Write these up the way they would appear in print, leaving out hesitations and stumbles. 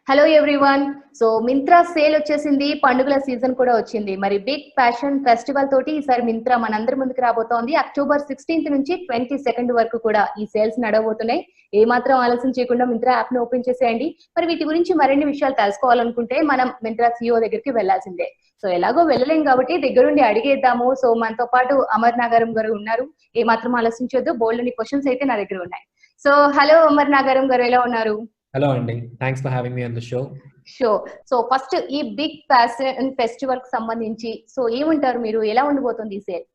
Hello everyone. So Myntra sale వచ్చేసింది, పండుగల season కూడా వచ్చింది. మరి బిగ్ ఫ్యాషన్ ఫెస్టివల్ తోటి ఈసారి మింత్రా మనందరి ముందుకు రాబోతోంది. అక్టోబర్ 16th నుంచి 22nd వరకు కూడా ఈ సేల్స్ నడవబోతున్నాయి. ఏమాత్రం ఆలస్యం చేయకుండా మింత్రా యాప్ ను ఓపెన్ చేసేయండి. మరి వీటి గురించి మరిన్ని విషయాలు తెలుసుకోవాలనుకుంటే మనం మింత్రా CEO దగ్గరికి వెళ్లాల్సిందే. సో ఎలాగో వెళ్ళలేం కాబట్టి దగ్గరుండి అడిగేద్దాము. సో మనతో పాటు అమర్ నాగారం గారు ఉన్నారు. ఏమాత్రం ఆలస్యించొద్దు, బోల్డ్ అని క్వశ్చన్స్ అయితే నా దగ్గర ఉన్నాయి. సో హలో అమర్ నాగారం గారు, ఎలా ఉన్నారు? Hello Andy, thanks for having me on the show. Sure. So first ఈ బిగ్ ఫ్యాషన్ ఫెస్టివల్ కి సంబంధించి సో ఏమంటారు మీరు, ఎలా ఉండబోతుంది ఈ sale?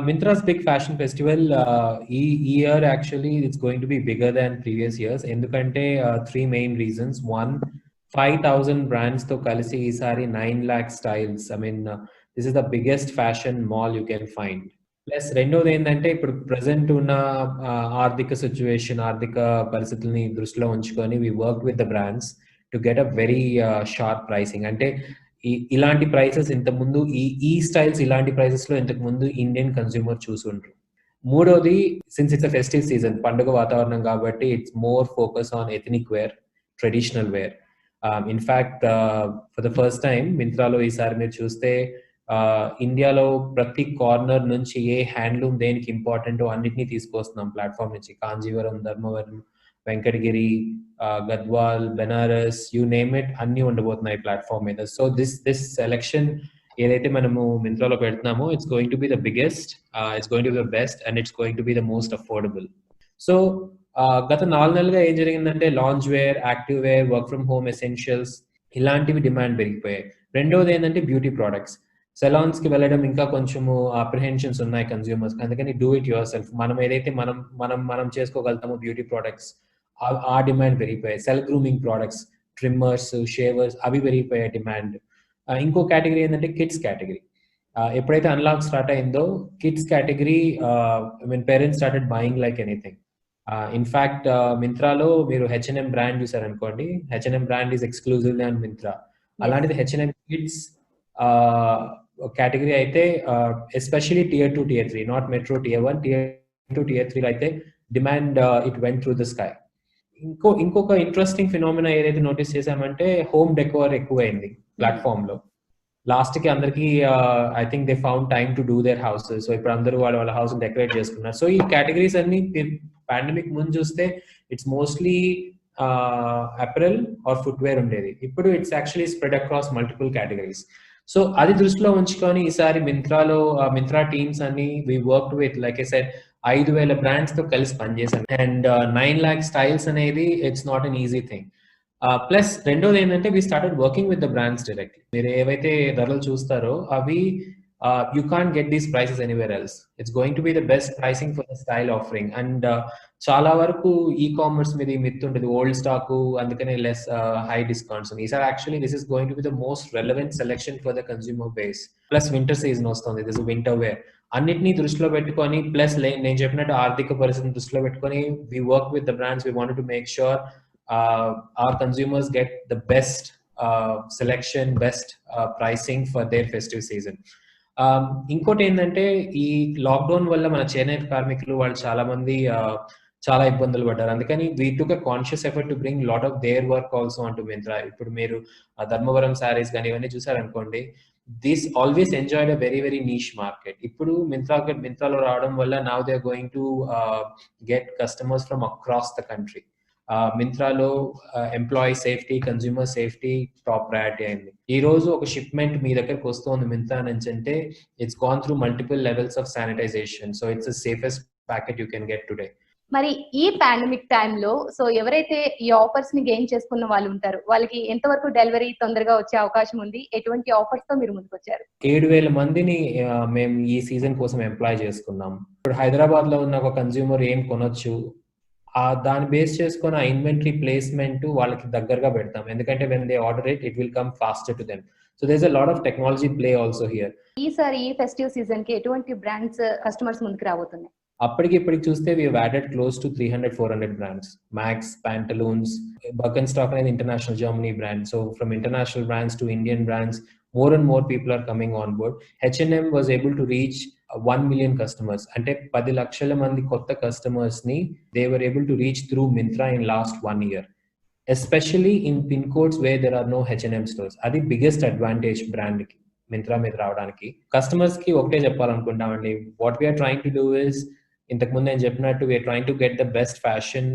Mintra's big fashion festival year actually it's going to be bigger than previous years. Endukante three main reasons. One, 5,000 brands to kalisi isari 9 lakh styles. I mean, this is the biggest fashion mall you can find. Plus రెండోది ఏంటంటే ఇప్పుడు present ఉన్న ఆర్థిక situation, ఆర్థిక పరిస్థితుల్ని దృష్టిలో ఉంచుకొని we work with the brands to get a very sharp pricing. అంటే ఇలాంటి ప్రైసెస్ ఇంతకుముందు ఈ స్టైల్స్ ఇలాంటి ప్రైసెస్ లో ఇంతకు ముందు ఇండియన్ కన్స్యూమర్ చూసుంటారు. మూడోది, since it's a festive season, పండుగ వాతావరణం కాబట్టి it's more focus on ethnic wear, traditional wear. In fact for the first time మింత్రాలో ఈసారి మీరు చూస్తే ఇండియాలో ప్రతి కార్నర్ నుంచి ఏ హ్యాండ్లూమ్ దేనికి ఇంపార్టెంట్ అన్నిటినీ తీసుకొస్తున్నాం ప్లాట్ఫామ్ నుంచి. Kanjeevaram, Dharmavaram, Venkatagiri, Gadwal, Banaras, you name it, అన్ని ఉండబోతున్నాయి ప్లాట్ఫామ్ మీద. సో దిస్ సెలెక్షన్ ఏదైతే మనము మింత్రాలో పెడుతున్నామో it's going to be the biggest, it's going to be the best and it's going to be the most affordable. So గత 4 నెలలుగా ఏం జరిగిందంటే lounge wear, active wear, work from home essentials ఇలాంటివి demand పెరిగిపోయాయి. రెండోది ఏంటంటే బ్యూటీ ప్రోడక్ట్స్. సెలాన్స్ కి వెళ్ళడం ఇంకా కొంచెము అప్రిహెన్షన్స్ ఉన్నాయి కన్స్యూమర్స్, అందుకని డూ ఇట్ యువర్ సెల్ఫ్. మనం ఏదైతే మనం చేసుకోగలుగుతామో బ్యూటీ ప్రోడక్ట్స్, ఆ డిమాండ్ పెరిగిపోయాయి. Self grooming products, trimmers, shavers, అవి పెరిగిపోయాయి డిమాండ్. ఇంకో కేటగిరీ ఏంటంటే కిడ్స్ కేటగిరీ. ఎప్పుడైతే అన్లాక్ స్టార్ట్ అయిందో kids category, I mean parents started buying like anything. In fact మింత్రాలో మీరు H&M బ్రాండ్ చూసారనుకోండి, H&M brand is exclusively on Myntra. అలాంటిది H&M కిడ్స్ కేటగిరీ అయితే especially Tier 2, Tier 3, not metro, Tier 1, Tier 2, Tier 3 అయితే demand it went through the sky. ఇంకొక interesting phenomena ఏదైతే notice చేసామంటే home decor ఎక్కువైంది ప్లాట్ఫామ్ లో. లాస్ట్ కి అందరికి I think they found time to do their houses. So ఇప్పుడు అందరూ వాళ్ళ హౌస్ డెకరేట్ చేసుకున్నారు. సో ఈ కేటగిరీస్ అన్ని పాండమిక్ ముందు చూస్తే it's mostly apparel or footwear ఉండేది. ఇప్పుడు it's actually spread across multiple categories. So అది దృష్టిలో ఉంచుకొని ఈసారి మింత్రాలో మింత్రా టీమ్స్ అన్ని we work with, like I said, 5,000 brands తో కలిసి పనిచేసాం. అండ్ 9 lakh స్టైల్స్ అనేది it's not an easy thing. Plus రెండోది ఏంటంటే we started working with the brands directly. మీరు ఏవైతే ధరలు చూస్తారో అవి you can't get these prices anywhere else. It's going to be the best pricing for the style offering. And చాలా వరకు e-commerce మీద మిత్ ఉంటుంది, ఓల్డ్ స్టాక్ అందుకనే లెస్ హై డిస్కౌంట్స్. ఈసారి actually this is going to be the most relevant selection for the consumer base. Plus winter season వస్తుంది, this winter wear. అన్నిటినీ దృష్టిలో పెట్టుకొని ప్లస్ నేను చెప్పినట్టు ఆర్థిక పరిస్థితిని దృష్టిలో పెట్టుకొని we work with the brands. We wanted to make sure our consumers get the best selection, best pricing for their festive season. ఇంకోటి ఏంటంటే ఈ లాక్డౌన్ వల్ల మన చేనేత కార్మికులు వాళ్ళు చాలా మంది చాలా ఇబ్బందులు పడ్డారు. అందుకని we took a conscious effort to bring lot of their work also on to Myntra. ఇప్పుడు మీరు ధర్మవరం శారీస్ కానీ ఇవన్నీ చూసారనుకోండి, this always enjoyed a very very niche market. ఇప్పుడు మింత్రాలో రావడం వల్ల now they are going to get customers from across the country. మింత్రాలో employee safety, consumer safety top priority అయింది. ఈ రోజు ఒక షిప్మెంట్ మీ దగ్గరకు వస్తుంది మింత్రా నుంచి అంటే it's gone through multiple levels of sanitization. So it's the safest packet you can get today. మరి ఈ పాండమిక్ టైంలో సో ఎవరైతే ఈ ఆఫర్స్ ని గెయిన్ చేసుకున్న వాళ్ళు ఉంటారు, వాళ్ళకి ఎంతవరకు డెలివరీ తొందరగా వచ్చే అవకాశం ఉంది? ఎటువంటి ఆఫర్స్ తో మీరు ముందుకు వచ్చారు? 7,000 మందిని మేము ఈ సీజన్ కోసం ఎంప్లాయ్ చేసుకున్నాం. ఇప్పుడు హైదరాబాద్ లో ఉన్న ఒక కన్స్యూమర్ ఏం కొనొచ్చు, దాన్ని బేస్ చేసుకొని ఆ ఇన్వెంటరీ ప్లేస్మెంట్ వాళ్ళకి దగ్గరగా పెడతాం. ఎందుకంటే when they order it will come faster to them. So there is a lot of technology play also here. ఈసారి ఈ ఫెస్టివ్ సీజన్ కి ఎటువంటి బ్రాండ్స్ కస్టమర్స్ ముందుకు రాబోతున్నాయి? ఇప్పటికి చూస్తే we have added close to 300-400 brands. Max, Pantaloons, Birkenstock అనేది international Germany brand. So from international brands to Indian brands, more and more people are coming on board. H&M was able to reach 1 million customers. అంటే 10 లక్షల మంది కొత్త customers ని they were able to reach through Myntra in last 1 year. Especially in pin codes where there are no H&M stores. అది biggest advantage brand కి మింత్రా మీద రావడానికి. Customers కి ఒకటే చెప్పాలనుకుంటామండి, what we're trying to do is, ఇంతకు ముందు నేను చెప్పినట్టు we're trying to get the best fashion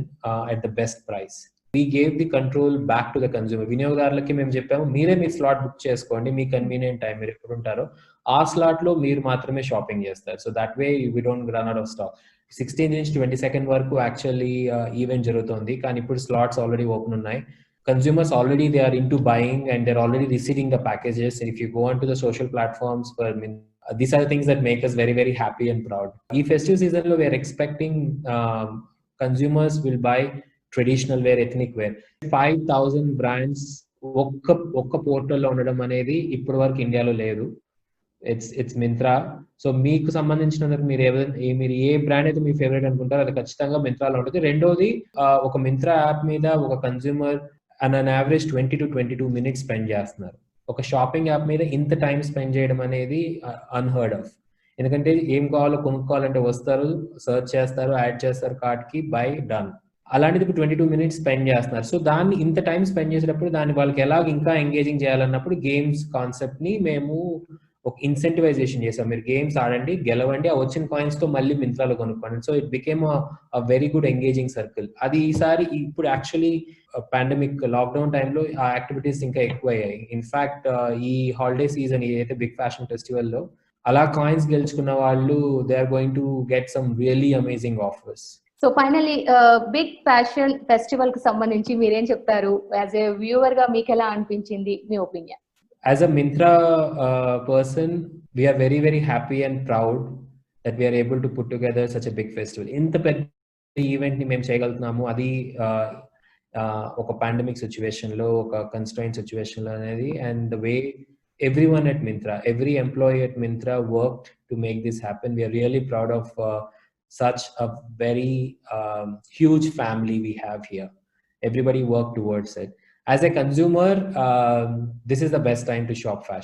at the best price. We gave the control back to the consumer. వినియోగదారులకి మేము చెప్పాము, మీరే మీ స్లాట్ బుక్ చేసుకోండి, మీ కన్వీనియంట్ టైం మీరు ఎప్పుడు ఉంటారో ఆ స్లాట్ లో మీరు మాత్రమే షాపింగ్ చేస్తారు. So that way we don't run out of stock. 16 నుంచి 22 వరకు యాక్చువల్లీ ఈవెంట్ జరుగుతుంది, కానీ ఇప్పుడు స్లాట్స్ ఆల్రెడీ ఓపెన్ ఉన్నాయి. Consumers already they are in to buying and they are already receiving the packages. If you go on to the social platforms for these are the things that make us very very happy and proud. Ee festive season lo we are expecting consumers will buy traditional wear, ethnic wear. 5,000 brands ఒక్క పోర్టల్లో ఉండడం అనేది ఇప్పటి వరకు ఇండియాలో లేదు. It's Myntra. So మీకు సంబంధించిన మీరు ఏ బ్రాండ్ అయితే మీ ఫేవరెట్ అనుకుంటారో అది ఖచ్చితంగా మింత్రాలో ఉంటుంది. రెండోది, ఒక మింత్రా యాప్ మీద ఒక consumer an average 20 to 22 minutes spend చేస్తున్నారు. ఒక షాపింగ్ యాప్ మీద ఇంత టైం స్పెండ్ చేయడం అనేది అన్హర్డ్ ఆఫ్. ఎందుకంటే ఏం కావాలో కొనుక్కోవాలంటే వస్తారు, సర్చ్ చేస్తారు, యాడ్ చేస్తారు కార్ట్ కి, బై, డన్. అలాంటిది ఇప్పుడు 22 minutes స్పెండ్ చేస్తున్నారు. సో దాన్ని ఇంత టైం స్పెండ్ చేసేటప్పుడు దాన్ని వాళ్ళకి ఎలాగ ఇంకా ఎంగేజింగ్ చేయాలన్నప్పుడు గేమ్స్ కాన్సెప్ట్ ని మేము ఒక ఇన్సెంటివైజేషన్ చేసాం. మీరు గేమ్స్ ఆడండి, గెలవండి, ఆ వచ్చిన కాయిన్స్ తో మళ్ళీ మింత్రాలో కొనుక్కోండి. So it became a very good engaging circle. అది ఈసారి ఇప్పుడు యాక్చువల్లీ పాండమిక్ లాక్డౌన్ టైంలో ఆ యాక్టివిటీస్ ఇంకా ఎక్కువ అయ్యాయి. ఇన్ఫాక్ట్ ఈ హాలిడే సీజన్ ఏదైతే బిగ్ ఫ్యాషన్ ఫెస్టివల్ లో అలా కాయిన్స్ గెలుచుకున్న వాళ్ళు they are going to get some really amazing offers. So finally big fashion festival కి సంబంధించి మీరేం చెప్తారు? యాజ్ ఏ వ్యూవర్ గా మీకు ఎలా అనిపించింది, మీ opinion? As a Myntra person, we are very very happy and proud that we are able to put together such a big festival. ఇంత పెద్ద ఈవెంట్ ని మేము చేయగలుగుతున్నాము, అది ఒక పాండమిక్ సిచ్యువేషన్ లో, ఒక కన్స్ట్రైన్ సిచ్యువేషన్ లో అనేది. And the way everyone at Myntra, every employee at Myntra worked to make this happen. We are really proud of such a very huge family we have here. Everybody worked towards it. As a consumer, this is the best time to shop fashion.